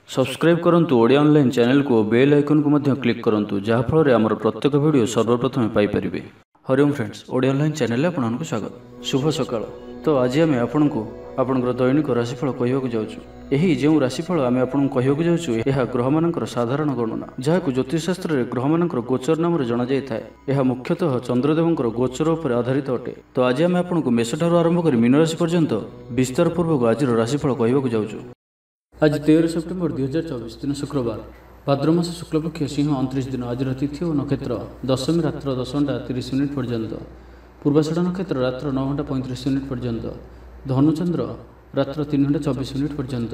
Subscribe करंतु Odia online channel को bell icon को मध्य क्लिक करंतु जहाँ फल आमर प्रत्येक वीडियो सर्वप्रथम Piper. Hariom friends, Odia online channel आपको स्वागत। शुभ सकाळ। तो आज आम आपको आपंकर दैनिक राशिफल कहवाक जाऊँ। यही जो राशिफल आम आपको कहवाक जाऊँ यह ग्रह मानकर साधारण गणना जहाँ ज्योतिषशास्त्र में ग्रह मानकर गोचर नाम जना जाए। यह मुख्यतः चंद्रदेवंकर गोचर उपर आधारित अटे। तो आज आम आपको मेष ठार आरंभ कर मीन राशि पर्यंत विस्तार पूर्वक आज राशिफल कहवाक जाऊँ। आज 13 सेप्टेम्बर 2024 दिन शुक्रवार, भाद्रमास शुक्लपक्ष सिंह 29 दिन। आज तिथि और नक्षत्र दशमी रात्र 10:30 पर्यंत, पूर्वाषाढ़ नक्षत्र रात्र 9:35 पर्यंत, धनुचंद्र रात्र 3:24 पर्यंत,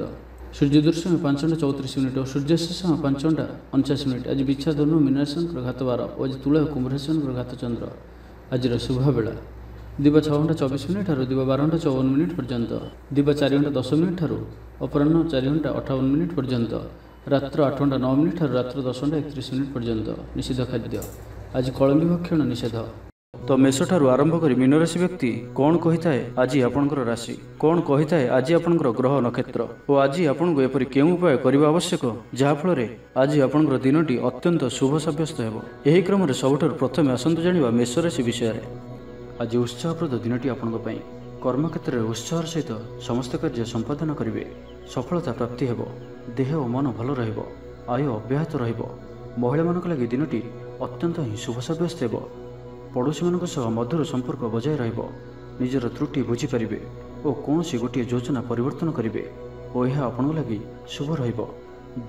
सूर्यदर्शन 5:34 और सूर्यास्त 5:49। आज बिछा धनु मीन राशि घात 12 और आज तुला कुंभ राशि घात चंद्र। आज शुभ बेला दिवा 6:24 और दिवा 12:54 पर्यंत, दिवा 4:10 ठारू अपराह्न 4:58 पर्यंत, रात्र 8:09 और रात्र 10:31 पर्यंत। निषिद्ध खाद्य आज कलम्बी भक्षण निषेध। तो मेष ठारू आरंभ कर मीन राशि व्यक्ति कौन कही थाए आज आपणकर राशि, कौन कही थाए आज आपणकर ग्रह नक्षत्र और आज आपको एपरी केउं उपाय करबा आवश्यक जहाँफल आज आपणकर दिनटी अत्यंत शुभ सब्यस्त हेबो। एही क्रम सबुठारु प्रथमे आसंतु जानिबा मेष राशि विषय। आज उत्साहप्रद दिनटी आपंक कर्मक्षेत्र में उत्साह सहित समस्त कार्य संपादन करेंगे। सफलता प्राप्ति हेब, देह और मन भल रहिब, आय अब्याहत रहिब। महिला मानक लगी दिनटी अत्यंत ही शुभ सब्यस्त हेब। पड़ोशी मानक सह मधुर संपर्क बजाय रहिब। निजर त्रुटि बुझीपारे और कौन सी गोटे योजना परिवर्तन करेंगे और यह आपण लगी शुभ रहिब।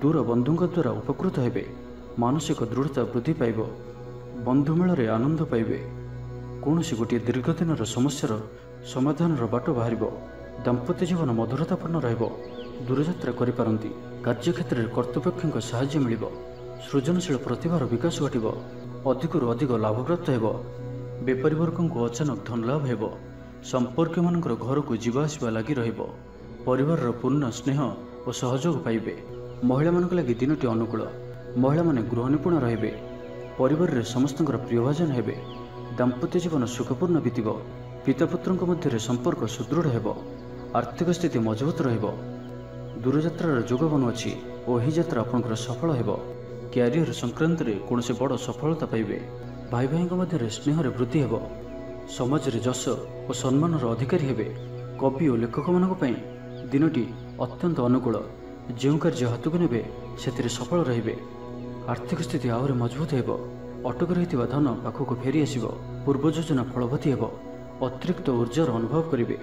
दूर बंधु द्वारा उपकृत हेबे। मानसिक दृढ़ता वृद्धि पाइब। बंधुमेल आनंद पाइबे। कौन सी गोटे दीर्घ दिन समस्यार समाधान बाट बाहर। दाम्पत्य जीवन मधुरतापूर्ण रहिब। दूरयात्रा करिपारंती। कार्यक्षेत्र में कर्तृपक्षों साहाय्य मिलिब। सृजनशील प्रतिभार विकास घटिब। अधिकरू अधिक लाभ प्राप्त हेब। बेपारी वर्ग को अचानक धन लाभ हेब। संपर्क मानकर घर को जीवा आसिबा लगी रहिब। परिवार पूर्ण स्नेह और सहयोग पाइबे। महिला मानक लगी दिनटी अनुकूल। महिला माने गृह निपुण रहिबे। परिवार रे समस्तंकर प्रियभाजन हेबे। दाम्पत्य जीवन सुखपूर्ण बीतब। पितापुत्र मध्य संपर्क सुदृढ़ हेब। आर्थिक स्थिति मजबूत रहिब। दूरयात्रार जोग बनुअछि और यही यात्रा आपंकर सफल हेब। क्यारियर संक्रांत में कौन से बड़ सफलता पाइबे। भाई भाई मध्य स्नेह वृद्धि हेब। समाज रे जश और सम्मान अधिकारी हेबे। कवि और लेखक मानक पई दिनटी अत्यंत अनुकूल। जो कार्य हाथ को नेबे से सफल रहिबे। आर्थिक स्थिति आहरी मजबूत हेब। अटक रही धन पाखक फेरी आसब। पूर्व योजना फलवती हेब। अतिरिक्त ऊर्जार अनुभव करेंगे।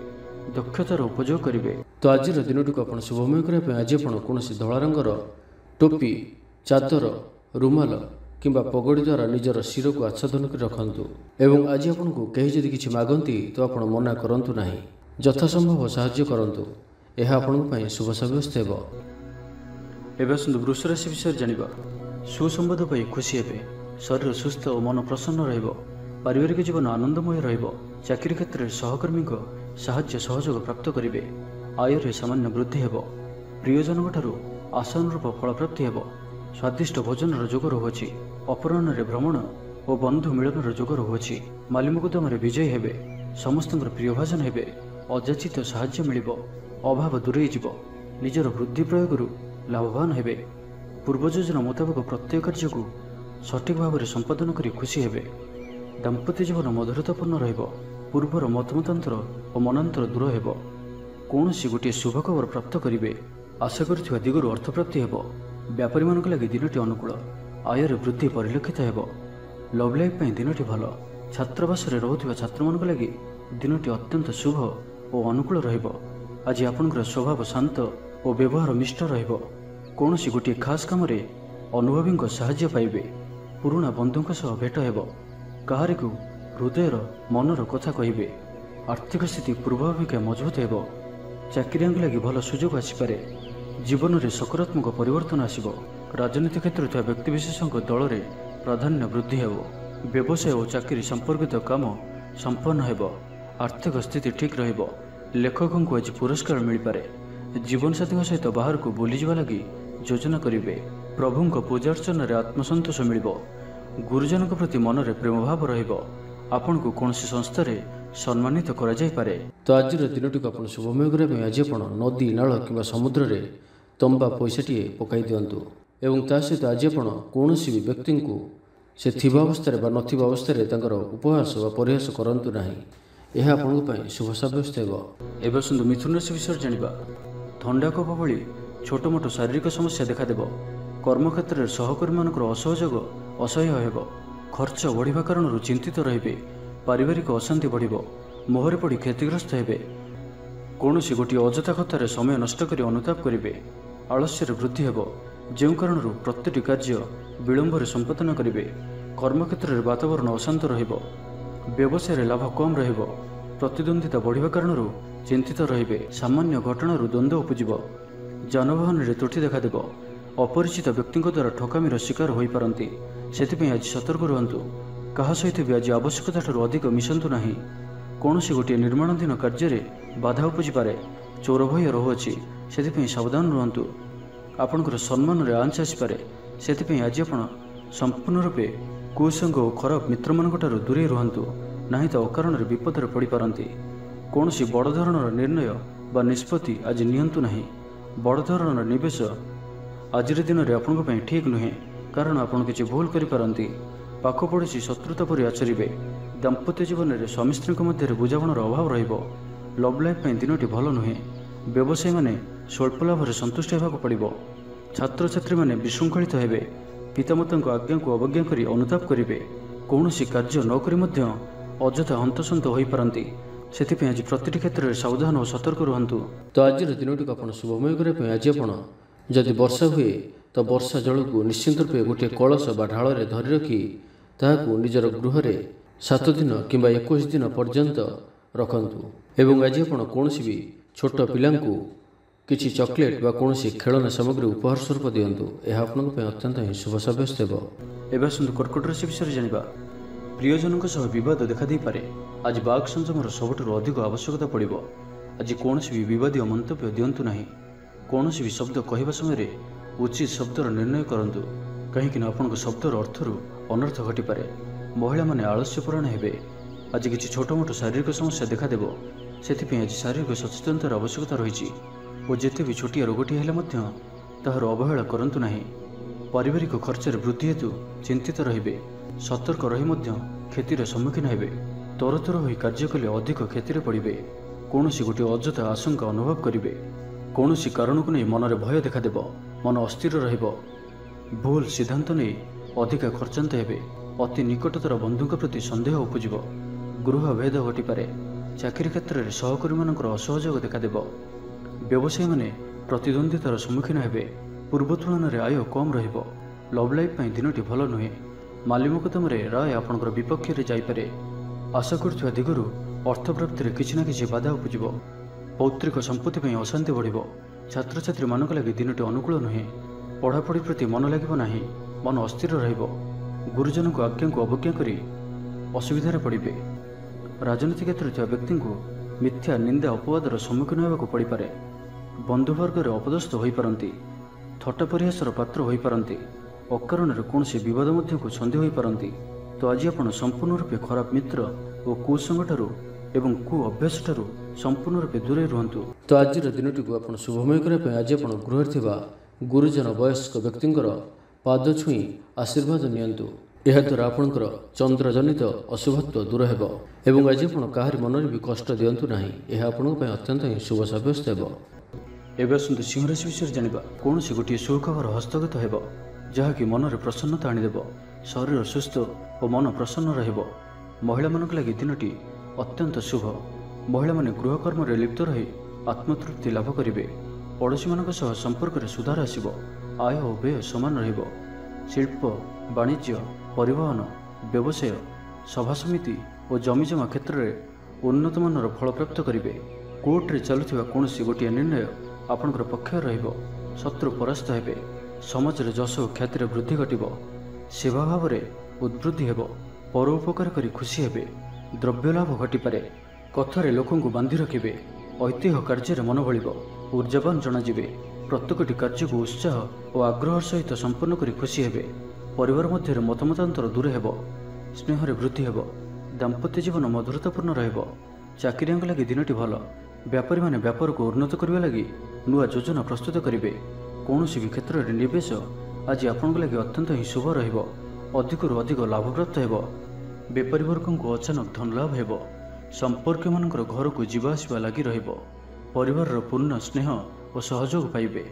दक्षतार उपयोग करेंगे। तो आज दिन को आप शुभमय करने आज आप कौन धला रंगर टोपी, चादर, रुमाल किंबा पगड़ी द्वारा निजर शिर को आच्छादन कर रखु। एवं आज आपको कहीं जदि किसी मागती तो आप मना करंतु नहीं। यथासंभव साहाय्य करंतु। यह आपण शुभ सब्यस्त हेब। एवं आसतु वृष राशि विषय जानिबा। सुसंबाद पाई खुशी हेबे। शरीर सुस्थ और मन प्रसन्न रहिब। पारिवारिक जीवन आनंदमय रहिब। चाकरी क्षेत्र में सहकर्मी साहाय्य सहयोग प्राप्त करेंगे। आय सामान्य वृद्धि हेब। प्रियजन ठारू आशानुरूप फल प्राप्ति हेब। स्वादिष्ट भोजन जोग रहुअछि। अपराह्न भ्रमण और बंधु मिलन जोग रहुअछि। माली मुकदम विजयी हेबे। समस्त प्रियभाजन हेबे। अजाचित साहाय्य मिलिब। अभाव दूरेई जीव। निजर बुद्धि प्रयोग लाभवान हेबे। पूर्व योजना मुताबक प्रत्येक कार्य को सठिक भाव में संपादन कर खुशी हेबे। दाम्पत्य जीवन मधुरतापूर्ण रहिब। पूर्वर मतमतांतर और मनांतर दूर हेब। कौन सी गोटे शुभ खबर प्राप्त करेंगे। आशा कर दिगरू अर्थप्राप्ति हेब। व्यापारी मानक लगी दिनटी अनुकूल। आयर वृद्धि परिलक्षित हेब। लव लाइफ दिनटी भल। छात्रावास रोकथिबा छात्र मानक लगी दिनटी अत्यंत शुभ और अनुकूल रहिब। आज आपनकर स्वभाव शांत और व्यवहार मिष्ट रहिब। कौन सी गोटे खास काम अनुभवी साहाय्य पाइबे। पुराणा बंधुओं सह भेट हेब। काहारी को हृदयर मनर कथा कहिबे। आर्थिक स्थिति पूर्वापेक्षा मजबूत हेब। चाकरिया लगी भल सुजोग आसीपारे। जीवन में सकारात्मक परिवर्तन आसिब। राजनीति क्षेत्र में व्यक्तिविशेषों दल में प्राधान्य वृद्धि हेब। व्यवसाय और चाकरी संपर्कित काम संपन्न हेब। आर्थिक स्थिति ठीक रहिब। लेखकों को आज पुरस्कार मिल पारे। जीवन साथी सहित बाहर को बुली जावा लगी योजना करेंगे। प्रभु पूजार्चन में आत्मसंतोष मिलिब। गुरुजन प्रति मन में प्रेम भाव रहिब। आपण को कौन सी संस्था सम्मानित करा जाय पारे। तो आज दिनटी को आप शुभमय करने आज आप नदी नाल कि समुद्र में ତମ୍ବା ପଇସାଟିଏ ପକାଇ ଦିଅନ୍ତୁ। ଏବଂ ତା ସହିତ ଆଜି ଆପଣ କୌଣସି ବି ବ୍ୟକ୍ତିଙ୍କୁ ସେ ଥିବା ଅବସ୍ଥାରେ ବା ନଥିବା ଅବସ୍ଥାରେ ତାଙ୍କର ଉପହାସ ବା ପରିହାସ କରନ୍ତୁ ନାହିଁ। ଏହା ଆପଣଙ୍କ ପାଇଁ ଶୁଭ ସାବ୍ୟସ୍ତ ହେବ। ଏବେ ଆସନ୍ତୁ ମିଥୁନ ରାଶି ବିଷୟରେ ଜାଣିବା। ଥଣ୍ଡା କଫ ଭଳି ଛୋଟ ମୋଟ ଶାରୀରିକ ସମସ୍ୟା ଦେଖାଦେବ। କର୍ମକ୍ଷେତ୍ରରେ ସହକର୍ମୀମାନଙ୍କର ଅସହଯୋଗ ଅସହ୍ୟ ହେବ। ଖର୍ଚ୍ଚ ବଢ଼ିବା କାରଣରୁ ଚିନ୍ତିତ ରହିବେ। ପାରିବାରିକ ଅଶାନ୍ତି ବଢ଼ିବ। ମୋହରେ ପଡ଼ି କ୍ଷତିଗ୍ରସ୍ତ ହେବେ। କୌଣସି ଗୋଟିଏ ଅଯଥା କଥାରେ ସମୟ ନଷ୍ଟ କରି ଅନୁତାପ କରିବେ। ଆଳସ୍ୟରେ ବୃଦ୍ଧି ହେବ, ଯେଉଁ କାରଣରୁ ପ୍ରତିଟି କାର୍ଯ୍ୟ ବିଳମ୍ବରେ ସମ୍ପାଦନ କରିବେ। କର୍ମକ୍ଷେତ୍ରରେ ବାତାବରଣ ଅଶାନ୍ତ ରହିବ। ବ୍ୟବସାୟରେ ଲାଭ କମ୍ ରହିବ। ପ୍ରତିଦ୍ୱନ୍ଦିତା ବଢ଼ିବା କାରଣରୁ ଚିନ୍ତିତ ରହିବେ। ସାମାନ୍ୟ ଘଟଣାରୁ ଦ୍ୱନ୍ଦ୍ୱ ଉପୁଜିବ। ଯାନବାହନରେ ତ୍ରୁଟି ଦେଖାଦେବ। ଅପରିଚିତ ବ୍ୟକ୍ତିଙ୍କ ଦ୍ୱାରା ଠକାମିର ଶିକାର ହୋଇପାରନ୍ତି। ସେଥିପାଇଁ ଆଜି ସତର୍କ ରୁହନ୍ତୁ। କାହା ସହିତ ବି ଆଜି ଆବଶ୍ୟକତାଠାରୁ ଅଧିକ ମିଶନ୍ତୁ ନାହିଁ। କୌଣସି ଗୋଟିଏ ନିର୍ମାଣାଧୀନ କାର୍ଯ୍ୟରେ ବାଧା ଉପୁଜିପାରେ। ଚୋର ଭୟ ରହୁଅଛି, ସେଥିପାଇଁ ସାବଧାନ ରୁହନ୍ତୁ। ଆପଣଙ୍କର ସମ୍ମାନରେ ଆଞ୍ଚ ଆସିପାରେ, ସେଥିପାଇଁ ଆଜି ଆପଣ ସମ୍ପୂର୍ଣ୍ଣ ରୂପେ କୁସଙ୍ଗ ଓ ଖରାପ ମିତ୍ରମାନଙ୍କଠାରୁ ଦୂରେଇ ରୁହନ୍ତୁ, ନାହିଁ ତ ଅକାରଣରେ ବିପଦରେ ପଡ଼ିପାରନ୍ତି। କୌଣସି ବଡ଼ ଧରଣର ନିର୍ଣ୍ଣୟ ବା ନିଷ୍ପତ୍ତି ଆଜି ନିଅନ୍ତୁ ନାହିଁ। ବଡ଼ ଧରଣର ନିବେଶ ଆଜିର ଦିନରେ ଆପଣଙ୍କ ପାଇଁ ଠିକ୍ ନୁହେଁ, କାରଣ ଆପଣ କିଛି ଭୁଲ କରିପାରନ୍ତି। ପାଖ ପଡ଼ୋଶୀ ଶତ୍ରୁତା ପରି ଆଚରିବେ। ଦାମ୍ପତ୍ୟ ଜୀବନରେ ସ୍ୱାମୀ ସ୍ତ୍ରୀଙ୍କ ମଧ୍ୟରେ ବୁଝାମଣାର ଅଭାବ ରହିବ। ଲଭ୍ ଲାଇଫ୍ ପାଇଁ ଦିନଟି ଭଲ ନୁହେଁ। ବ୍ୟବସାୟୀମାନେ ସ୍ୱଳ୍ପ ଲାଭରେ ସନ୍ତୁଷ୍ଟ ହେବାକୁ ପଡ଼ିବ। ଛାତ୍ରଛାତ୍ରୀମାନେ ବିଶୃଙ୍ଖଳିତ ହେବେ। ପିତାମାତାଙ୍କ ଆଜ୍ଞାକୁ ଅବଜ୍ଞା କରି ଅନୁତାପ କରିବେ। କୌଣସି କାର୍ଯ୍ୟ ନ କରି ମଧ୍ୟ ଅଯଥା ହନ୍ତସନ୍ତ ହୋଇପାରନ୍ତି। ସେଥିପାଇଁ ଆଜି ପ୍ରତିଟି କ୍ଷେତ୍ରରେ ସାବଧାନ ଓ ସତର୍କ ରୁହନ୍ତୁ। ତ ଆଜିର ଦିନଟିକୁ ଆପଣ ଶୁଭମୟ କରିବା ପାଇଁ ଆଜି ଆପଣ ଯଦି ବର୍ଷା ହୁଏ ତ ବର୍ଷା ଜଳକୁ ନିଶ୍ଚିନ୍ତ ରୂପେ ଗୋଟିଏ କଳସ ବା ଢାଳରେ ଧରି ରଖି ତାହାକୁ ନିଜର ଗୃହରେ 7 ଦିନ କିମ୍ବା 21 ଦିନ ପର୍ଯ୍ୟନ୍ତ ରଖନ୍ତୁ। ଏବଂ ଆଜି ଆପଣ କୌଣସି ବି ଛୋଟ ପିଲାଙ୍କୁ କିଛି ଚକୋଲେଟ୍ ବା କୌଣସି ଖେଳନା ସାମଗ୍ରୀ ଉପହାର ସ୍ୱରୂପ ଦିଅନ୍ତୁ। ଏହା ଆପଣଙ୍କ ପାଇଁ ଅତ୍ୟନ୍ତ ହିଁ ଶୁଭ ସାବ୍ୟସ୍ତ ହେବ। ଏବେ ଆସନ୍ତୁ କର୍କଟ ରାଶି ବିଷୟରେ ଜାଣିବା। ପ୍ରିୟଜନଙ୍କ ସହ ବିବାଦ ଦେଖାଦେଇପାରେ। ଆଜି ବାକ୍ ସଂଯମର ସବୁଠାରୁ ଅଧିକ ଆବଶ୍ୟକତା ପଡ଼ିବ। ଆଜି କୌଣସି ବି ବିବାଦୀୟ ମନ୍ତବ୍ୟ ଦିଅନ୍ତୁ ନାହିଁ। କୌଣସି ବି ଶବ୍ଦ କହିବା ସମୟରେ ଉଚିତ ଶବ୍ଦର ନିର୍ଣ୍ଣୟ କରନ୍ତୁ, କାହିଁକିନା ଆପଣଙ୍କ ଶବ୍ଦର ଅର୍ଥରୁ ଅନର୍ଥ ଘଟିପାରେ। ମହିଳାମାନେ ଆଳସ୍ୟପରାୟଣ ହେବେ। ଆଜି କିଛି ଛୋଟ ମୋଟ ଶାରୀରିକ ସମସ୍ୟା ଦେଖାଦେବ। ସେଥିପାଇଁ ଆଜି ଶାରୀରିକ ସଚେତନତାର ଆବଶ୍ୟକତା ରହିଛି ଓ ଯେତେ ବି ଛୋଟିଆ ରୋଗଟିଏ ହେଲେ ମଧ୍ୟ ତାହାର ଅବହେଳା କରନ୍ତୁ ନାହିଁ। ପାରିବାରିକ ଖର୍ଚ୍ଚରେ ବୃଦ୍ଧି ହେତୁ ଚିନ୍ତିତ ରହିବେ। ସତର୍କ ରହି ମଧ୍ୟ କ୍ଷତିର ସମ୍ମୁଖୀନ ହେବେ। ତରତର ହୋଇ କାର୍ଯ୍ୟ କଲେ ଅଧିକ କ୍ଷତିରେ ପଡ଼ିବେ। କୌଣସି ଗୋଟିଏ ଅଯଥା ଆଶଙ୍କା ଅନୁଭବ କରିବେ। କୌଣସି କାରଣକୁ ନେଇ ମନରେ ଭୟ ଦେଖାଦେବ। ମନ ଅସ୍ଥିର ରହିବ। ଭୁଲ ସିଦ୍ଧାନ୍ତ ନେଇ ଅଧିକା ଖର୍ଚ୍ଚାନ୍ତ ହେବେ। ଅତି ନିକଟତର ବନ୍ଧୁଙ୍କ ପ୍ରତି ସନ୍ଦେହ ଉପୁଜିବ। ଗୃହ ଭେଦ ଘଟିପାରେ। ଚାକିରି କ୍ଷେତ୍ରରେ ସହକର୍ମୀମାନଙ୍କର ଅସହଯୋଗ ଦେଖାଦେବ। ବ୍ୟବସାୟୀମାନେ ପ୍ରତିଦ୍ୱନ୍ଦିତାର ସମ୍ମୁଖୀନ ହେବେ। ପୂର୍ବ ତୁଳନାରେ ଆୟ କମ୍ ରହିବ। ଲଭ୍ ଲାଇଫ୍ ପାଇଁ ଦିନଟି ଭଲ ନୁହେଁ। ମାଲି ମୋକଦ୍ଦମାରେ ରାୟ ଆପଣଙ୍କର ବିପକ୍ଷରେ ଯାଇପାରେ। ଆଶା କରୁଥିବା ଦିଗରୁ ଅର୍ଥପ୍ରାପ୍ତିରେ କିଛି ନା କିଛି ବାଧା ଉପୁଜିବ। ପୌତ୍ରିକ ସମ୍ପତ୍ତି ପାଇଁ ଅଶାନ୍ତି ବଢ଼ିବ। ଛାତ୍ରଛାତ୍ରୀମାନଙ୍କ ଲାଗି ଦିନଟି ଅନୁକୂଳ ନୁହେଁ। ପଢ଼ାପଢ଼ି ପ୍ରତି ମନ ଲାଗିବ ନାହିଁ। ମନ ଅସ୍ଥିର ରହିବ। ଗୁରୁଜନଙ୍କ ଆଜ୍ଞାକୁ ଅବଜ୍ଞା କରି ଅସୁବିଧାରେ ପଡ଼ିବେ। ରାଜନୀତି କ୍ଷେତ୍ରରେ ଥିବା ବ୍ୟକ୍ତିଙ୍କୁ ମିଥ୍ୟା ନିନ୍ଦା ଅପବାଦର ସମ୍ମୁଖୀନ ହେବାକୁ ପଡ଼ିପାରେ। ବନ୍ଧୁବର୍ଗରେ ଅପଦସ୍ଥ ହୋଇପାରନ୍ତି। ଥଟ୍ଟା ପରିହାସର ପାତ୍ର ହୋଇପାରନ୍ତି। ଅକାରଣରେ କୌଣସି ବିବାଦ ମଧ୍ୟକୁ ଛନ୍ଦି ହୋଇପାରନ୍ତି। ତ ଆଜି ଆପଣ ସମ୍ପୂର୍ଣ୍ଣ ରୂପେ ଖରାପ ମିତ୍ର ଓ କୁସଙ୍ଗଠାରୁ ଏବଂ କୁ ଅଭ୍ୟାସଠାରୁ ସମ୍ପୂର୍ଣ୍ଣ ରୂପେ ଦୂରେଇ ରୁହନ୍ତୁ। ତ ଆଜିର ଦିନଟିକୁ ଆପଣ ଶୁଭମୟ କରିବା ପାଇଁ ଆଜି ଆପଣ ଗୃହରେ ଥିବା ଗୁରୁଜନ ବୟସ୍କ ବ୍ୟକ୍ତିଙ୍କର ପାଦ ଛୁଇଁ ଆଶୀର୍ବାଦ ନିଅନ୍ତୁ। ଏହାଦ୍ୱାରା ଆପଣଙ୍କର ଚନ୍ଦ୍ରଜନିତ ଅଶୁଭତ୍ୱ ଦୂର ହେବ ଏବଂ ଆଜି ଆପଣ କାହାରି ମନରେ ବି କଷ୍ଟ ଦିଅନ୍ତୁ ନାହିଁ। ଏହା ଆପଣଙ୍କ ପାଇଁ ଅତ୍ୟନ୍ତ ହିଁ ଶୁଭ ସାବ୍ୟସ୍ତ ହେବ। ଏବେ ଆସନ୍ତୁ ସିଂହ ରାଶି ବିଷୟରେ ଜାଣିବା। କୌଣସି ଗୋଟିଏ ସୁଖବର ହସ୍ତଗତ ହେବ, ଯାହାକି ମନରେ ପ୍ରସନ୍ନତା ଆଣିଦେବ। ଶରୀର ସୁସ୍ଥ ଓ ମନ ପ୍ରସନ୍ନ ରହିବ। ମହିଳାମାନଙ୍କ ଲାଗି ଦିନଟି ଅତ୍ୟନ୍ତ ଶୁଭ। ମହିଳାମାନେ ଗୃହକର୍ମରେ ଲିପ୍ତ ରହି ଆତ୍ମତୃପ୍ତି ଲାଭ କରିବେ। ପଡ଼ୋଶୀମାନଙ୍କ ସହ ସମ୍ପର୍କରେ ସୁଧାର ଆସିବ। ଆୟ ଓ ବ୍ୟୟ ସମାନ ରହିବ। ଶିଳ୍ପ, ବାଣିଜ୍ୟ, ପରିବହନ, ବ୍ୟବସାୟ, ସଭାସମିତି ଓ ଜମିଜମା କ୍ଷେତ୍ରରେ ଉନ୍ନତମାନର ଫଳପ୍ରାପ୍ତ କରିବେ। କୋର୍ଟରେ ଚାଲୁଥିବା କୌଣସି ଗୋଟିଏ ନିର୍ଣ୍ଣୟ ଆପଣଙ୍କର ପକ୍ଷରେ ରହିବ। ଶତ୍ରୁ ପରାସ୍ତ ହେବେ। ସମାଜରେ ଯଶ ଓ ଖ୍ୟାତିରେ ବୃଦ୍ଧି ଘଟିବ। ସେବା ଭାବରେ ଉଦ୍ବୃଦ୍ଧି ହେବ। ପର ଉପକାର କରି ଖୁସି ହେବେ। ଦ୍ରବ୍ୟ ଲାଭ ଘଟିପାରେ। କଥାରେ ଲୋକଙ୍କୁ ବାନ୍ଧି ରଖିବେ। ଐତିହ୍ୟ କାର୍ଯ୍ୟରେ ମନ ବଳିବ। ଉର୍ଜାବାନ ଜଣାଯିବେ। ପ୍ରତ୍ୟେକଟି କାର୍ଯ୍ୟକୁ ଉତ୍ସାହ ଓ ଆଗ୍ରହ ସହିତ ସମ୍ପନ୍ନ କରି ଖୁସି ହେବେ। ପରିବାର ମଧ୍ୟରେ ମତମତାନ୍ତର ଦୂର ହେବ। ସ୍ନେହରେ ବୃଦ୍ଧି ହେବ। ଦାମ୍ପତ୍ୟ ଜୀବନ ମଧୁରତାପୂର୍ଣ୍ଣ ରହିବ। ଚାକିରିଆଙ୍କ ଲାଗି ଦିନଟି ଭଲ। व्यापारी व्यापार को उन्नत करने लगी नुआ योजना प्रस्तुत करेंगे। कौन भी क्षेत्र में निवेश आज आपण लगे अत्यंत ही शुभ रधिक लाभ प्राप्त हो। बेपारी वर्ग को अचानक धन लाभ हो। संपर्क मान घर को जीवासवा लगी परिवार पूर्ण स्नेह और सहयोग पाइबे।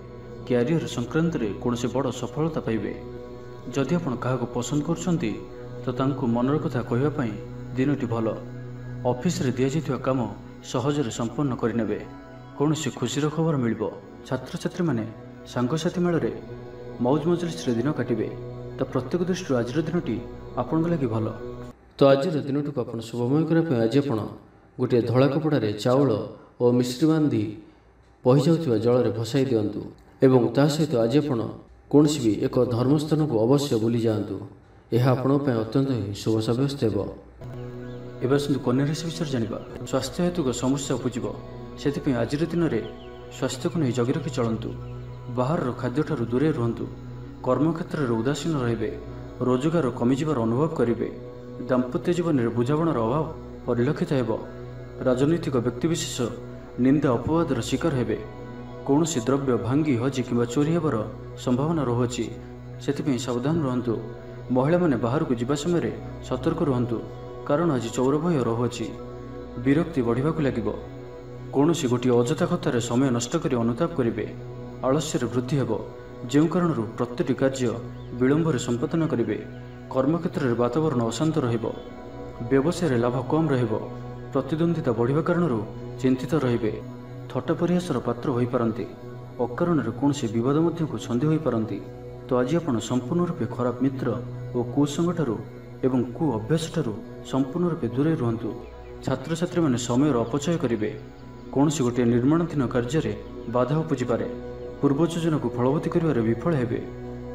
क्यारियर संक्रांत में कौन बड़ सफलता पाइबे। जदि आपण क्या पसंद करछंती तो तांकु मनर कथा कहवाई दिनटी भल। ऑफिस रे दिया जाइथिबा काम सहजरे संपन्न करिनेबे। कौन खुशीर खबर मिल। छात्र छात्री माने सांगसाथी मेल मौज मजलिस दिन काटे तो प्रत्येक दृष्टि आज दिनटी आपण लगी भल। तो आज दिन को आप शुभमय करने आज आप गोटे धला कपड़े चाउल और मिश्री बांधि बही जाऊा जल में भसाई दिंतु एवं ता सहित आज आप कौन भी एक धर्मस्थान को अवश्य बुली जातु। यह आपण अत्यंत ही शुभ सब्यस्त हो। एवं आसतु कन्या राशि विषय जाना। स्वास्थ्य हेतु समस्या उपजीव से आज दिन में स्वास्थ्य को नहीं जगी रखी चलतु। बाहर खाद्य ठारू दूरे रुहतु। कर्मक्षेत्र में उदासीन रे। रोजगार कमिजार अनुभव करेंगे। दाम्पत्य जीवन में बुझामणार अभाव परिलक्षित हो। राजनैतिक व्यक्तिविशेष निंदा अपवादर शिकार हेबे। कौन द्रव्य भांगी हजि कि चोरी होबार संभावना रहुछि से सावधान रुहतु। महिला माने बाहर को जीवा समय सतर्क रुहतु कारण आज चौर भय रहुछि। विरक्ति बढ़िबा लगिबो। कौन गोटे अजथा कथार समय नष्ट कर अनुताप करेंगे। आलस्य वृद्धि हो जो कारण प्रत्येक कार्य विलंब संपादन करेंगे। कर्मक्षेत्र में वातावरण अशांत रहिबो। व्यवसाय लाभ कम रहिबो। प्रतिद्वंदिता बढ़िबा कारण चिंतित रहिबे। थट्टा परिहासर पात्र होई पारंती। अकारण कौन विवाद को छंदी होई पारंती। तो आज आपण संपूर्ण रूपे खराब मित्र और कुसंग ठारू एवं कु अभ्यास ठारू संपूर्ण रूपे दूरे रुहतु। छात्र छात्री माने समय अपचय करेंगे। कौन गोटे निर्माणाधीन कार्य बाधा उपजी पारे। पूर्व योजना को फलवती कर विफल हेबे।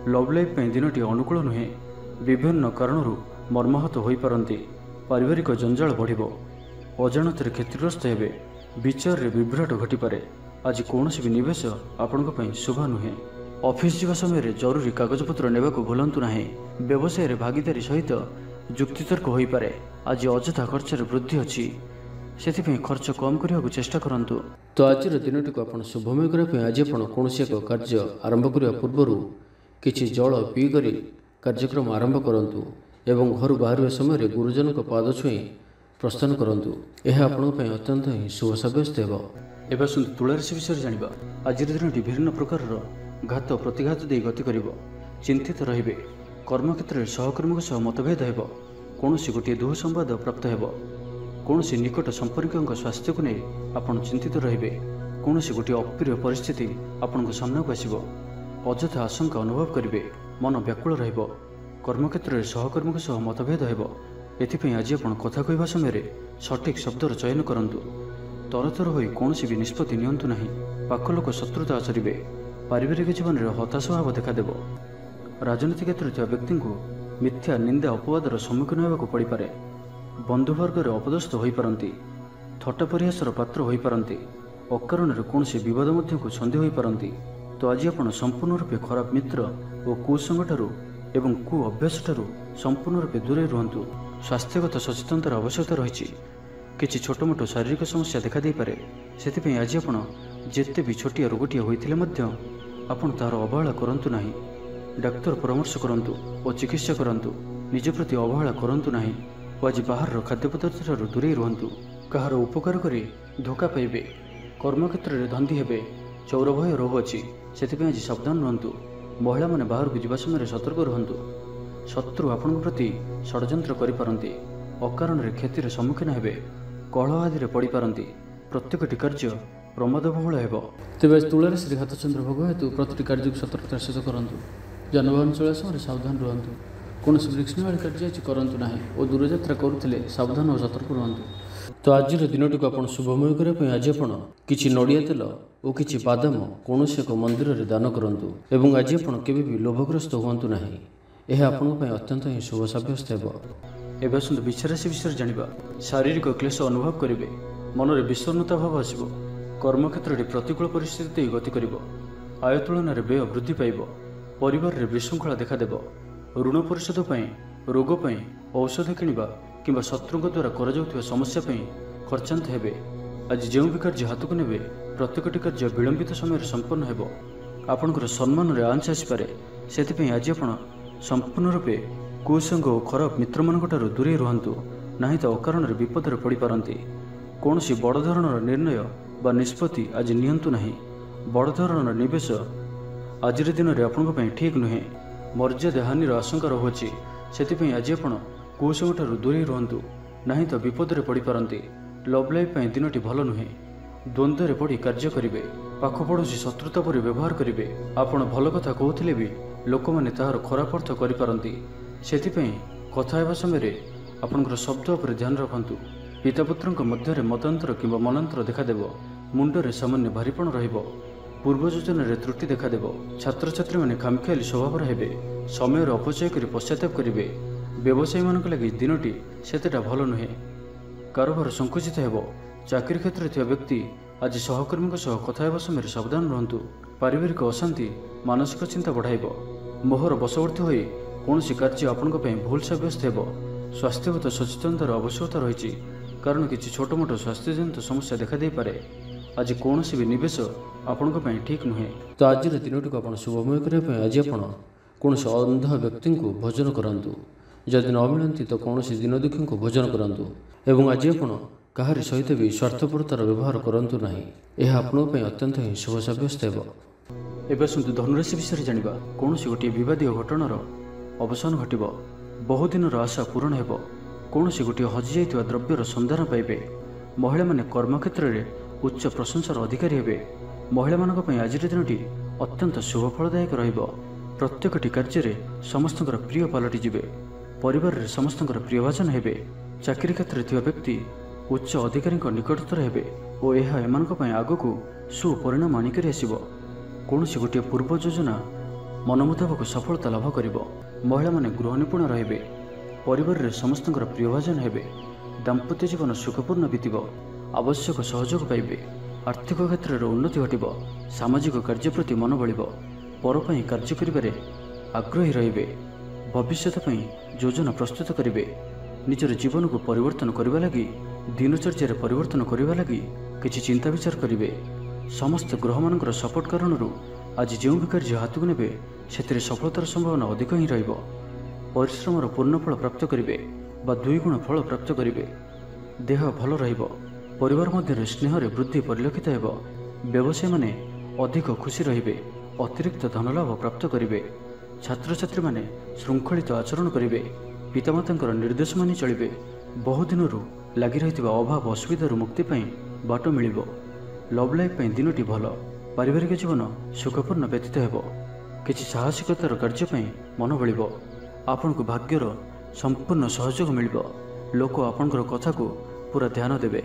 लव लाइफ दिनटी अनुकूल नुहे। विभिन्न कारणों मर्माहत हो पारंती। पारिवारिक जंजाल बढ़िबो। अजाणत क्षतिग्रस्त हेबे। विचार रे विभ्राट घटीपारे। आज कौन भी निवेश आपण शुभ नुहे। ऑफिस जावा समय जरूरी कागजपत्र नेबा को भूलंतु नाही। व्यवसाय रे भागीदारी सहित जुक्तितर्क हो पारे। आज अजथा खर्च वृद्धि अच्छी से खर्च कम करने को चेष्टा करंतु। तो आज दिन को आप शुभमय करने आज आप कौन एक कार्य आरंभ करने पूर्व किसी जल पीकर कार्यक्रम आरंभ करंतु एवं घर बाहर समय गुरुजन को पाद छुई प्रस्थान करंतु। यह आपण अत्यंत ही शुभ सब्यस्त हो। एवं आसतु तुला राशि विषय जाना। आज दिनटी विभिन्न प्रकार घात प्रतिघात दे गति कर। चिंतित रे। कर्मक्षेत्र में सहकर्मी सह मतभेद हो। कौन गोटे दुःसंवाद प्राप्त हो। कौन निकट संपर्क स्वास्थ्य को नहीं आपन चिंतित रे। कौन गोटे अप्रिय परिस्थिति आपण सामना को आसब। अजथा आशंका अनुभव करेंगे। मन व्याकुल रहिबो। कर्मक्षेत्र में सहकर्मी सह मतभेद हो। एथिपई आज आपण कथा कहवा समय सठिक शब्दर चयन करंतु। तरतर होई कौन भी निष्पत्ति नियंतु नाही। पाख लोक शत्रुता आचरिबे। पारिवारिक जीवन में हताश भाव देखादेव। राजनीतिक क्षेत्र में व्यक्ति को मिथ्या निंदा अपवादर सम्मुखीन होगा पड़ पारे। बंधुवर्ग अपदस्थ हो पारंती। थट्टा परिहासर पात्र हो पारंती। अकारण कौन विवाद को छंदी हो पारंती। तो आज आपण संपूर्ण रूपे खराब मित्र और कुसंग ठारू एवं कु अभ्यास ठारू संपूर्ण रूपे दूरे रुहतु। स्वास्थ्यगत सचेतनतार आवश्यकता रही। किसी छोट मोट शारीरिक समस्या देखा दे पारे। से आज आपण जेते भी छोटिया रोगटिया होइथिले मध्य आपण तार अवहेला करंतु नाही। डाक्तर परामर्श करंतु और चिकित्सा करंतु। निज प्रति अवहेला करंतु नाही। आज बाहर खाद्य पदार्थ ठारू दूरे रुहतु। कहार उपकार करी धोखा पाइबे। कर्मक्षेत्र में धंदी हेबे। चौर भय रहुअछि से आज सावधान रुहतु। महिला माने बाहर को जीवा समय सतर्क रुहतु। शत्रु आपण प्रति षड्यंत्र करिपारंती। अकारण क्षतिर सम्मुखीन हेबे। कलह आदि पड़ी पारंती। प्रत्येकटी कार्य प्रमादबहुल हेबो। तेज तुला श्री हाथचंद्र भोग हेतु प्रति कार्य को सतर्कतार सहित करंतु। जानवाहन चला समय सावधान रुहतु। कौन वृक्ष वाली कार्य करंतु नाही और दूरयात्रा करुले सावधान और सतर्क रुहतु। तो आज दिन को आप शुभमय करने आज आप किसी नड़िया तेल और किसी बादाम कौन एक मंदिर में दान करंतु एवं आज आप केवे भी लोभग्रस्त हुंतु नाही। यह आपण अत्यंत ही शुभ सब्यस्त हो। एवं आसतु विचाराशि विषय जाना। शारीरिक क्लेश अनुभव करेंगे। मन में विषन्नता भाव आसब। कर्मक्षेत्र में प्रतिकूल परिस्थिति दे गति कर। आय तुलन में व्यय वृद्धि पाइब। परिवार में विशृंखला देखादेव। ऋण परिशोध रोग औषध किणवा कि शत्रु द्वारा कर समस्या खर्चांत हेबे। आज जो भी कार्य हाथ को नेबे प्रत्येकटी कार्य विलंबित समय संपन्न हेब। आपणकर सम्मान रे आंच आसपे से आज आप संपूर्ण रूपे कुसंग और खराब मित्र मान दूरे रुहतु ना तो अकारण विपद पड़ पारती। कौन सी बड़ धरणर निर्णय बा निष्पत्ति आज नियंतु नहीं। बड़ धरणर निवेश आज दिन में आपण ठीक नुहे। मर्यादा हानिर आशंका रहुछि से आज आप कुसंग दूरे रुहतु ना तो विपद पड़ पारती। लव लाइफ दिनटी भल नुहे। द्वंद्व पड़ कार्य करेंगे। पाखपड़ोशी शत्रुता पर व्यवहार करेंगे। आपण भल कथा कहते भी लोक मैंने तार खराब अर्थ करिपारंती। सेथिपई कथा हेबा समय आपनकर शब्द उपर ध्यान रखंतु। पितापुत्रଙ୍କ ମଧ୍ୟରେ ମତାନ୍ତର କିମ୍ବା ମନାନ୍ତର ଦେଖାଦେବ। ମୁଣ୍ଡରେ ସାମାନ୍ୟ ଭାରିପଣ ରହିବ। ପୂର୍ବ ଯୋଜନାରେ ତ୍ରୁଟି ଦେଖାଦେବ। ଛାତ୍ରଛାତ୍ରୀମାନେ ଖାମଖିଆଲି ସ୍ୱଭାବର ହେବେ। ସମୟର ଅପଚୟ କରି ପଶ୍ଚାତାପ କରିବେ। ବ୍ୟବସାୟୀମାନଙ୍କ ଲାଗି ଦିନଟି ସେତେଟା ଭଲ ନୁହେଁ। କାରବାର ସଂକୁଚିତ ହେବ। ଚାକିରି କ୍ଷେତ୍ରରେ ଥିବା ବ୍ୟକ୍ତି ଆଜି ସହକର୍ମୀଙ୍କ ସହ କଥା ହେବା ସମୟରେ ସାବଧାନ ରୁହନ୍ତୁ। ପାରିବାରିକ ଅଶାନ୍ତି ମାନସିକ ଚିନ୍ତା ବଢ଼ାଇବ। ମୋହର ବଶବର୍ତ୍ତୀ ହୋଇ କୌଣସି କାର୍ଯ୍ୟ ଆପଣଙ୍କ ପାଇଁ ଭୁଲ ସାବ୍ୟସ୍ତ ହେବ। ସ୍ୱାସ୍ଥ୍ୟଗତ ସଚେତନତାର ଆବଶ୍ୟକତା ରହିଛି କାରଣ କିଛି ଛୋଟମୋଟ ସ୍ୱାସ୍ଥ୍ୟଜନିତ ସମସ୍ୟା ଦେଖାଦେଇପାରେ। ଆଜି କୌଣସି ବି ନିବେଶ ଆପଣଙ୍କ ପାଇଁ ଠିକ୍ ନୁହେଁ। ତ ଆଜିର ଦିନଟିକୁ ଆପଣ ଶୁଭମୟ କରିବା ପାଇଁ ଆଜି ଆପଣ କୌଣସି ଅନ୍ଧ ବ୍ୟକ୍ତିଙ୍କୁ ଭୋଜନ କରନ୍ତୁ। ଯଦି ନ ମିଳନ୍ତି ତ କୌଣସି ଦିନ ଦୁଃଖୀଙ୍କୁ ଭୋଜନ କରନ୍ତୁ। ଏବଂ ଆଜି ଆପଣ କାହାରି ସହିତ ବି ସ୍ୱାର୍ଥପରତାର ବ୍ୟବହାର କରନ୍ତୁ ନାହିଁ। ଏହା ଆପଣଙ୍କ ପାଇଁ ଅତ୍ୟନ୍ତ ହିଁ ଶୁଭ ସାବ୍ୟସ୍ତ ହେବ। ଏବେ ଆସନ୍ତୁ ଧନୁରାଶି ବିଷୟରେ ଜାଣିବା। କୌଣସି ଗୋଟିଏ ବିବାଦୀୟ ଘଟଣାର ଅବସାନ ଘଟିବ। ବହୁଦିନର ଆଶା ପୂରଣ ହେବ। କୌଣସି ଗୋଟିଏ ହଜିଯାଇଥିବା ଦ୍ରବ୍ୟର ସନ୍ଧାନ ପାଇବେ। ମହିଳାମାନେ କର୍ମକ୍ଷେତ୍ରରେ ଉଚ୍ଚ ପ୍ରଶଂସାର ଅଧିକାରୀ ହେବେ। ମହିଳାମାନଙ୍କ ପାଇଁ ଆଜିର ଦିନଟି ଅତ୍ୟନ୍ତ ଶୁଭଫଳଦାୟକ ରହିବ। ପ୍ରତ୍ୟେକଟି କାର୍ଯ୍ୟରେ ସମସ୍ତଙ୍କର ପ୍ରିୟ ପାଲଟିଯିବେ। ପରିବାରରେ ସମସ୍ତଙ୍କର ପ୍ରିୟଭାଜନ ହେବେ। ଚାକିରି କ୍ଷେତ୍ରରେ ଥିବା ବ୍ୟକ୍ତି ଉଚ୍ଚ ଅଧିକାରୀଙ୍କ ନିକଟତର ହେବେ ଓ ଏହା ଏମାନଙ୍କ ପାଇଁ ଆଗକୁ ସୁପରିଣାମ ଆଣିକରି ଆସିବ। କୌଣସି ଗୋଟିଏ ପୂର୍ବ ଯୋଜନା ମନ ମୁତାବକ ସଫଳତା ଲାଭ କରିବ। ମହିଳାମାନେ ଗୃହ ନିପୁଣ ରହିବେ। ପରିବାରରେ ସମସ୍ତଙ୍କର ପ୍ରିୟଭାଜନ ହେବେ। ଦାମ୍ପତ୍ୟ ଜୀବନ ସୁଖପୂର୍ଣ୍ଣ ବିତିବ। ଆବଶ୍ୟକ ସହଯୋଗ ପାଇବେ। ଆର୍ଥିକ କ୍ଷେତ୍ରରେ ଉନ୍ନତି ଘଟିବ। ସାମାଜିକ କାର୍ଯ୍ୟ ପ୍ରତି ମନ ବଳିବ। ପର ପାଇଁ କାର୍ଯ୍ୟ କରିବାରେ ଆଗ୍ରହୀ ରହିବେ। ଭବିଷ୍ୟତ ପାଇଁ ଯୋଜନା ପ୍ରସ୍ତୁତ କରିବେ। ନିଜର ଜୀବନକୁ ପରିବର୍ତ୍ତନ କରିବା ଲାଗି ଦିନଚର୍ଯ୍ୟାରେ ପରିବର୍ତ୍ତନ କରିବା ଲାଗି କିଛି ଚିନ୍ତା ବିଚାର କରିବେ। ସମସ୍ତ ଗ୍ରହମାନଙ୍କର ସପୋର୍ଟ କାରଣରୁ ଆଜି ଯେଉଁ ବି କାର୍ଯ୍ୟ ହାତକୁ ନେବେ ସେଥିରେ ସଫଳତାର ସମ୍ଭାବନା ଅଧିକ ହିଁ ରହିବ। ପରିଶ୍ରମର ପୂର୍ଣ୍ଣ ଫଳ ପ୍ରାପ୍ତ କରିବେ ବା 2 ଗୁଣ ଫଳ ପ୍ରାପ୍ତ କରିବେ। ଦେହ ଭଲ ରହିବ। ପରିବାର ମଧ୍ୟରେ ସ୍ନେହରେ ବୃଦ୍ଧି ପରିଲକ୍ଷିତ ହେବ। ବ୍ୟବସାୟୀମାନେ ଅଧିକ ଖୁସି ରହିବେ। ଅତିରିକ୍ତ ଧନଲାଭ ପ୍ରାପ୍ତ କରିବେ। ଛାତ୍ରଛାତ୍ରୀମାନେ ଶୃଙ୍ଖଳିତ ଆଚରଣ କରିବେ। ପିତାମାତାଙ୍କର ନିର୍ଦ୍ଦେଶ ମାନି ଚଳିବେ। ବହୁଦିନରୁ ଲାଗି ରହିଥିବା ଅଭାବ ଅସୁବିଧାରୁ ମୁକ୍ତି ପାଇଁ ବାଟ ମିଳିବ। ଲଭ୍ ଲାଇଫ୍ ପାଇଁ ଦିନଟି ଭଲ। ପାରିବାରିକ ଜୀବନ ସୁଖପୂର୍ଣ୍ଣ ବ୍ୟତୀତ ହେବ। କିଛି ସାହସିକତାର କାର୍ଯ୍ୟ ପାଇଁ ମନ ବଳିବ। ଆପଣଙ୍କୁ ଭାଗ୍ୟର ସମ୍ପୂର୍ଣ୍ଣ ସହଯୋଗ ମିଳିବ। ଲୋକ ଆପଣଙ୍କର କଥାକୁ ପୁରା ଧ୍ୟାନ ଦେବେ।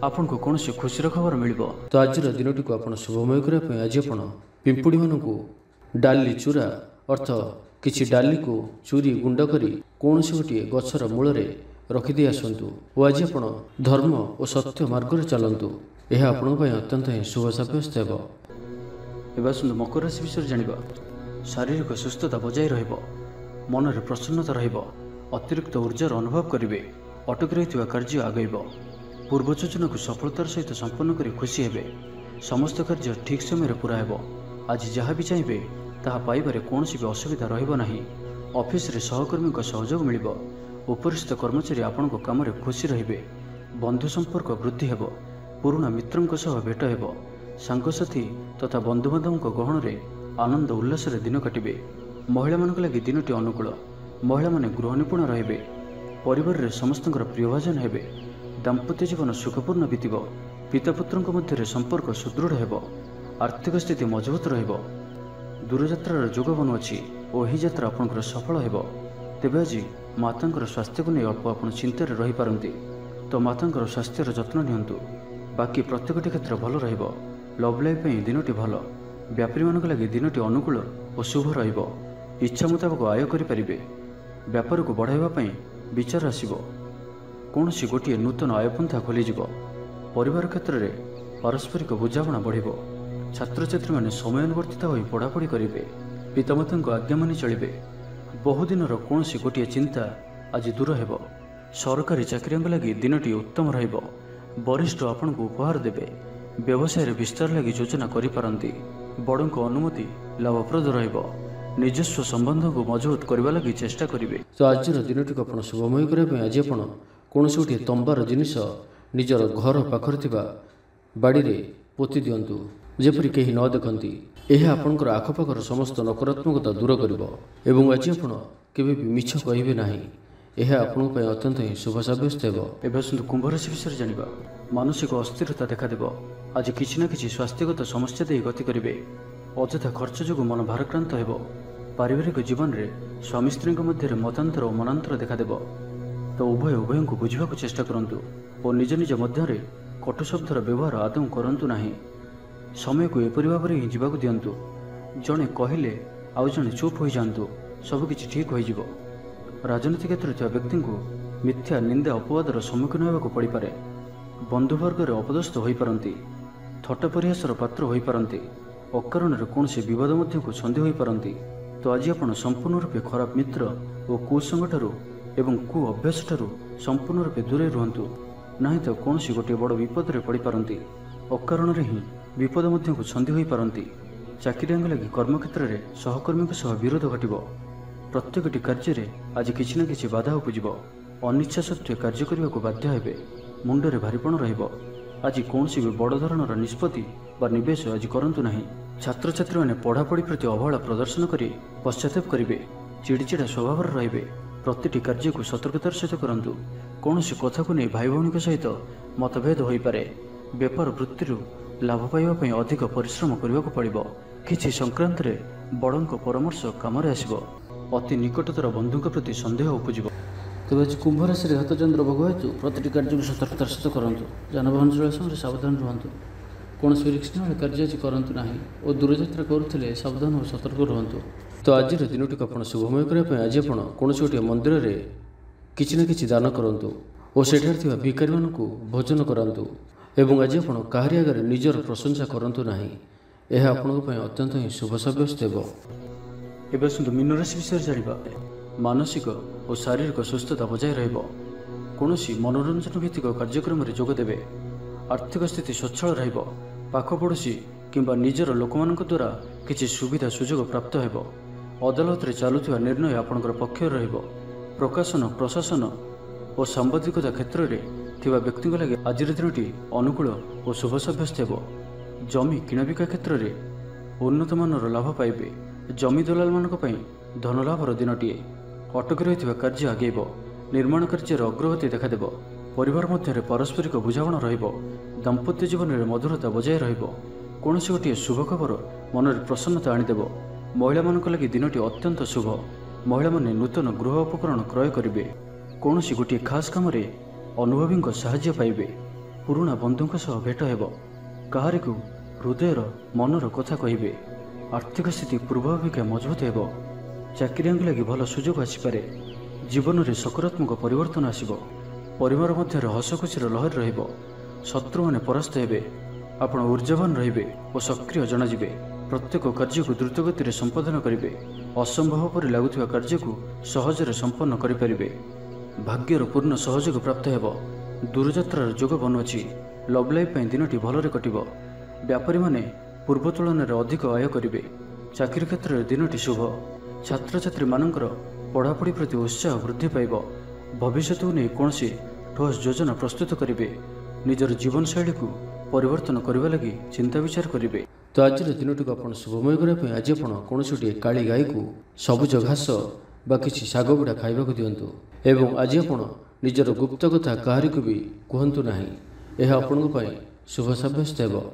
ଆପଣଙ୍କୁ କୌଣସି ଖୁସିର ଖବର ମିଳିବ। ତ ଆଜିର ଦିନଟିକୁ ଆପଣ ଶୁଭମୟ କରିବା ପାଇଁ ଆଜି ଆପଣ ପିମ୍ପୁଡ଼ିମାନଙ୍କୁ ଡାଲି ଚୂରା ଅର୍ଥ କିଛି ଡାଲିକୁ ଚୁରି ଗୁଣ୍ଡ କରି କୌଣସି ଗୋଟିଏ ଗଛର ମୂଳରେ ରଖିଦେଇ ଆସନ୍ତୁ ଓ ଆଜି ଆପଣ ଧର୍ମ ଓ ସତ୍ୟ ମାର୍ଗରେ ଚାଲନ୍ତୁ। ଏହା ଆପଣଙ୍କ ପାଇଁ ଅତ୍ୟନ୍ତ ହିଁ ଶୁଭ ସାବ୍ୟସ୍ତ ହେବ। ଏବେ ଆସନ୍ତୁ ମକର ରାଶି ବିଷୟରେ ଜାଣିବା। ଶାରୀରିକ ସୁସ୍ଥତା ବଜାୟ ରହିବ। ମନରେ ପ୍ରସନ୍ନତା ରହିବ। ଅତିରିକ୍ତ ଉର୍ଜାର ଅନୁଭବ କରିବେ। ଅଟକି ରହିଥିବା କାର୍ଯ୍ୟ ଆଗେଇବ। ପୂର୍ବ ଯୋଜନାକୁ ସଫଳତାର ସହିତ ସମ୍ପନ୍ନ କରି ଖୁସି ହେବେ। ସମସ୍ତ କାର୍ଯ୍ୟ ଠିକ୍ ସମୟରେ ପୁରା ହେବ। ଆଜି ଯାହା ବି ଚାହିଁବେ ତାହା ପାଇବାରେ କୌଣସି ବି ଅସୁବିଧା ରହିବ ନାହିଁ। ଅଫିସରେ ସହକର୍ମୀଙ୍କ ସହଯୋଗ ମିଳିବ। ଉପରିସ୍ଥ କର୍ମଚାରୀ ଆପଣଙ୍କ କାମରେ ଖୁସି ରହିବେ। ବନ୍ଧୁ ସମ୍ପର୍କ ବୃଦ୍ଧି ହେବ। ପୁରୁଣା ମିତ୍ରଙ୍କ ସହ ଭେଟ ହେବ। ସାଙ୍ଗସାଥୀ ତଥା ବନ୍ଧୁବାନ୍ଧବଙ୍କ ଗହଣରେ ଆନନ୍ଦ ଉଲ୍ଲାସରେ ଦିନ କାଟିବେ। ମହିଳାମାନଙ୍କ ଲାଗି ଦିନଟି ଅନୁକୂଳ। ମହିଳାମାନେ ଗୃହ ନିପୁଣ ରହିବେ। ପରିବାରରେ ସମସ୍ତଙ୍କର ପ୍ରିୟଭାଜନ ହେବେ। ଦାମ୍ପତ୍ୟ ଜୀବନ ସୁଖପୂର୍ଣ୍ଣ ବିତିବ। ପିତାପୁତ୍ରଙ୍କ ମଧ୍ୟରେ ସମ୍ପର୍କ ସୁଦୃଢ଼ ହେବ। ଆର୍ଥିକ ସ୍ଥିତି ମଜବୁତ ରହିବ। ଦୂରଯାତ୍ରାର ଯୋଗ ବନୁଅଛି ଓ ଏହି ଯାତ୍ରା ଆପଣଙ୍କର ସଫଳ ହେବ। ତେବେ ଆଜି ମାତାଙ୍କର ସ୍ୱାସ୍ଥ୍ୟକୁ ନେଇ ଅଳ୍ପ ଆପଣ ଚିନ୍ତାରେ ରହିପାରନ୍ତି, ତ ମାତାଙ୍କର ସ୍ୱାସ୍ଥ୍ୟର ଯତ୍ନ ନିଅନ୍ତୁ। ବାକି ପ୍ରତ୍ୟେକଟି କ୍ଷେତ୍ର ଭଲ ରହିବ। ଲଭ୍ ଲାଇଫ୍ ପାଇଁ ଦିନଟି ଭଲ। ବ୍ୟାପାରୀମାନଙ୍କ ଲାଗି ଦିନଟି ଅନୁକୂଳ ଓ ଶୁଭ ରହିବ। ଇଚ୍ଛା ମୁତାବକ ଆୟ କରିପାରିବେ। ବ୍ୟାପାରକୁ ବଢ଼ାଇବା ପାଇଁ ବିଚାର ଆସିବ। କୌଣସି ଗୋଟିଏ ନୂତନ ଆୟପନ୍ଥା ଖୋଲିଯିବ। ପରିବାର କ୍ଷେତ୍ରରେ ପାରସ୍ପରିକ ବୁଝାମଣା ବଢ଼ିବ। ଛାତ୍ରଛାତ୍ରୀମାନେ ସମୟାନୁବର୍ତ୍ତିତ ହୋଇ ପଢ଼ାପଢ଼ି କରିବେ। ପିତାମାତାଙ୍କ ଆଜ୍ଞା ମାନି ଚଳିବେ। ବହୁଦିନର କୌଣସି ଗୋଟିଏ ଚିନ୍ତା ଆଜି ଦୂର ହେବ। ସରକାରୀ ଚାକିରିଆଙ୍କ ଲାଗି ଦିନଟି ଉତ୍ତମ ରହିବ। वरिष्ठ आपनको उपहार देवे व्यवसाय विस्तार लगी योजना करिपारंती बड़ों अनुमति लाभप्रद रहिबो निजस्व संबंध को मजबूत करने लगी चेष्टा करेंगे। तो आज दिन को आप शुभमय करने आज आप कौन गोटे तंबार जिनिस निजर घर पाखर बाड़ी में पोति दिंतु जेपरी कहीं न देखती यह आपंकर आखपाखर समस्त नकारात्मकता दूर कर आज आप मिछ कहे ना यह आपण अत्यंत ही शुभ सब्यस्त हो। कुंभ राशि विषय जाना मानसिक अस्थिरता देखादेव आज किसी न किसी स्वास्थ्यगत समस्या दे गति करेंगे अଯଥା खर्च जो मन भारक्रांत हो पारिवारिक जीवन में स्वामी स्त्री मध्य मतांतर और मनांतर देखादेव तो उभय को बुझा चेष्टा करूँ और निज निज मध्य कटु शब्दर व्यवहार आदौ करूँ ना समय को एपरी भाव में ही दिंतु जड़े कहले आउ जड़े चुप हो जातु सबकि ठीक हो राजनीति क्षेत्र में व्यक्ति को मिथ्या निंदा अपवादर सम्मुखीन होगा पड़ पारे बंधुवर्ग अपदस्थ हो पारती थट्टा परिहासर पात्र हो पारती अकारण कौन बद को छंदी हो पारती तो आज आप संपूर्ण रूपे खराब मित्र और कुसंग एवं कु अभ्यास ठारू संपूर्ण रूपे दूरे रुहतु ना तो कौन गोटे बड़ विपद में पड़ पारती अकारण ही विपद को छंदी हो पारती चाकरिया लगी कर्मक्षेत्र में सहकर्मी विरोध घटव प्रत्येकटी कार्य आज किसी न किसी बाधा उपज अनिच्छा सत्वे कार्य करने को बाध्य हे मुंडे भारीपण आज कौन भी बड़ धरणर निष्पत्ति व निवेश आज करूँ ना छात्र छात्री मैंने पढ़ापढ़ी प्रति अवहेला प्रदर्शन कर पश्चाताप करेंगे चिड़चिड़ा स्वभाव रे प्रति कार्य को सतर्कतार सहित करूँ कौन कथा को नहीं भाई भौणी सहित मतभेद हो पारे बेपार वृत्ति लाभ पाइबा अधिक परिश्रम करने को पड़ो किसी संक्रांत बड़ों परामर्श काम आसब अति निकटतर बंधु प्रति संदेह उपज। तेज आज कुंभ राशि हाथ चंद्र भोग हेतु प्रति कार्य को सतर्कतार सहित करूँ जानवाहन चलवा समय सावधान रुहतु कौन रिस्क ना कार्य आज करूँ ना और दूरयात्रा करुले सावधान और सतर्क रुहतु। तो आज दिन टी आप शुभमय करने आज आप कौन गोटे मंदिर में किसी न किसी दान करूँ और सेठार भिखारी मान भोजन करातु एवं आज आप कहारी आगे निजर प्रशंसा करूँ ना यह आपंप अत्यंत ही शुभ सब्यस्त हो। एवं मीन राशि विषय जाना मानसिक और शारीरिक सुस्थता बजाय रौन मनोरंजन भित्तिक कार्यक्रम में जोगदेवे आर्थिक स्थिति स्वच्छल रखपड़ोशी किंबा निजर लोक मान द्वारा किसी सुविधा सुजोग प्राप्त हो अदालत में चलुवा निर्णय आपंकर पक्ष प्रकाशन प्रशासन और सांबादिकता क्षेत्र में व्यक्ति लगे आज दिन अनुकूल और शुभ सब्यस्त हो। जमी किणाबिका क्षेत्र में उन्नत मानर लाभ पाइबे जमी दलाल मानक धन लाभर दिनटीए अटकी रही कार्य आगेब निर्माण कार्य अग्रगति देखादेव परिवार मध्य पारस्परिक बुझाणा दाम्पत्य जीवन में मधुरता बजाय कौन गोटे शुभ खबर मन में प्रसन्नता आनीदेव महिला मान लगी दिनटी अत्यंत शुभ महिला माने नूतन गृह उपकरण क्रय करेंगे कौन गोटे खास काम अनुभवी साहाय्य पाइबे पुराणा बंधुं भेट हो कहारी को हृदयर मनर कथा कहे आर्थिक स्थिति पूर्वापेक्षा मजबूत हो चाकरिया लगी भल सुजोग आसपे जीवन में सकारात्मक परिवर्तन आसब परिवार मध्य हस खुशी लहर शत्रु मैंने परास्त हे आप ऊर्जावान रे और सक्रिय जनाजे प्रत्येक कार्य को द्रुतगति में संपादन करेंगे असंभव पर लगुवा कार्य को सहजरे संपन्न करें भाग्यर पूर्ण सहयोग प्राप्त हो दूरयात्रार जोग बनुची लव लाइफ दिनटी भलरे कटिब व्यापारी माने पूर्व तुलन में अधिक आय करेंगे चाकरी क्षेत्र में दिनटी शुभ छात्र छात्री मानकर पढ़ापढ़ी प्रति उत्साह वृद्धि पाइब भविष्य को नहीं कौन ठोस योजना प्रस्तुत करेंगे निजर जीवन शैली को परिवर्तन करने लगी चिंता विचार करेंगे। तो आज दिन टी आप शुभमय करने आज आप कौन गोटे काली गाई को सबुज घास बा किसी शाग गुड़ा खाइबा दिंतु एवं आज आप निजर गुप्त कथा कहारी को भी कहतु ना यह आपंप शुभ सब्यस्त हो।